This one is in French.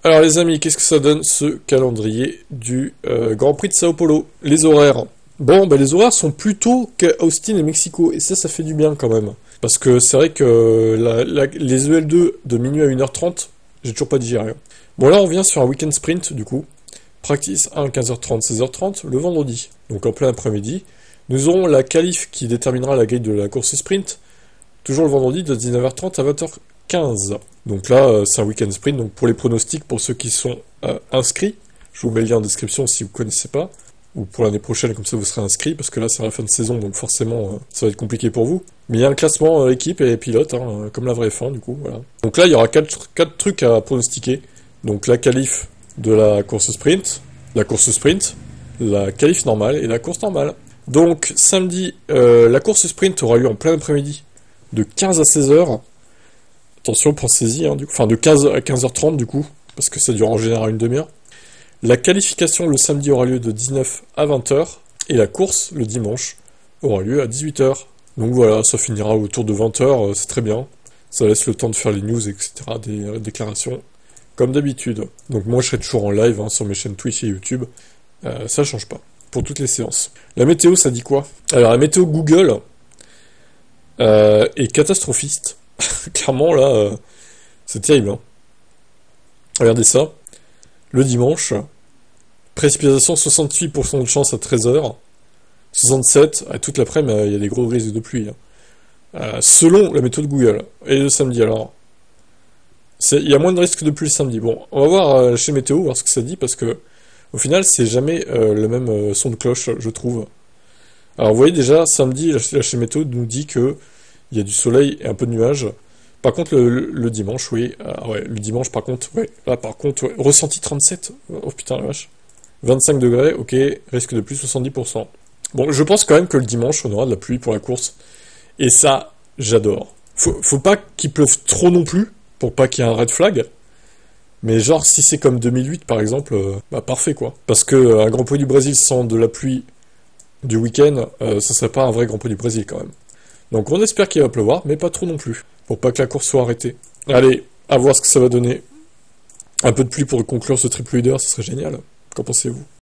Alors les amis, qu'est-ce que ça donne ce calendrier du Grand Prix de Sao Paulo? Les horaires. Bon, les horaires sont plutôt qu'à Austin et Mexico, et ça fait du bien quand même. Parce que c'est vrai que les EL2 de minuit à 1h30, j'ai toujours pas digéré. Bon là on vient sur un week-end sprint du coup. Practice 1, 15h30, 16h30, le vendredi, donc en plein après-midi. Nous aurons la qualif qui déterminera la grille de la course sprint, toujours le vendredi de 19h30 à 20h15. Donc là, c'est un week-end sprint, donc pour les pronostics, pour ceux qui sont inscrits, je vous mets le lien en description si vous ne connaissez pas, ou pour l'année prochaine, comme ça vous serez inscrits, parce que là c'est la fin de saison, donc forcément ça va être compliqué pour vous. Mais il y a un classement équipe et pilote, hein, comme la vraie fin du coup, voilà. Donc là, il y aura 4 trucs à pronostiquer. Donc la qualif de la course sprint, la qualif normale et la course normale. Donc samedi, la course sprint aura lieu en plein après-midi, de 15 à 16h. Attention, pensez-y, hein, enfin de 15 à 15h30 du coup, parce que ça dure en général une demi-heure. La qualification le samedi aura lieu de 19 à 20h, et la course le dimanche aura lieu à 18h. Donc voilà, ça finira autour de 20h, c'est très bien. Ça laisse le temps de faire les news, etc., des déclarations, comme d'habitude. Donc moi je serai toujours en live hein, sur mes chaînes Twitch et YouTube, ça change pas, pour toutes les séances. La météo, ça dit quoi? Alors la météo Google est catastrophiste. Clairement là, c'est terrible. Hein. Regardez ça. Le dimanche, précipitation 68% de chance à 13h, 67 à toute l'après-midi, il y a des gros risques de pluie. Hein. Selon la méthode Google. Et le samedi alors, il y a moins de risques de pluie le samedi. Bon, on va voir chez Météo, voir ce que ça dit, parce que au final, c'est jamais le même son de cloche, je trouve. Alors vous voyez déjà, samedi, la chez Météo nous dit que il y a du soleil et un peu de nuages. Par contre, le dimanche, oui. Ouais, le dimanche, par contre, ouais. Là, par contre, ouais. Ressenti 37. Oh putain, la vache. 25 degrés, ok. Risque de plus 70%. Bon, je pense quand même que le dimanche, on aura de la pluie pour la course. Et ça, j'adore. Faut pas qu'il pleuve trop non plus, pour pas qu'il y ait un red flag. Mais genre, si c'est comme 2008, par exemple, parfait, quoi. Parce que un Grand Prix du Brésil sans de la pluie du week-end, ça serait pas un vrai Grand Prix du Brésil, quand même. Donc on espère qu'il va pleuvoir, mais pas trop non plus, pour pas que la course soit arrêtée. Allez, à voir ce que ça va donner. Un peu de pluie pour conclure ce triple leader, ce serait génial. Qu'en pensez-vous?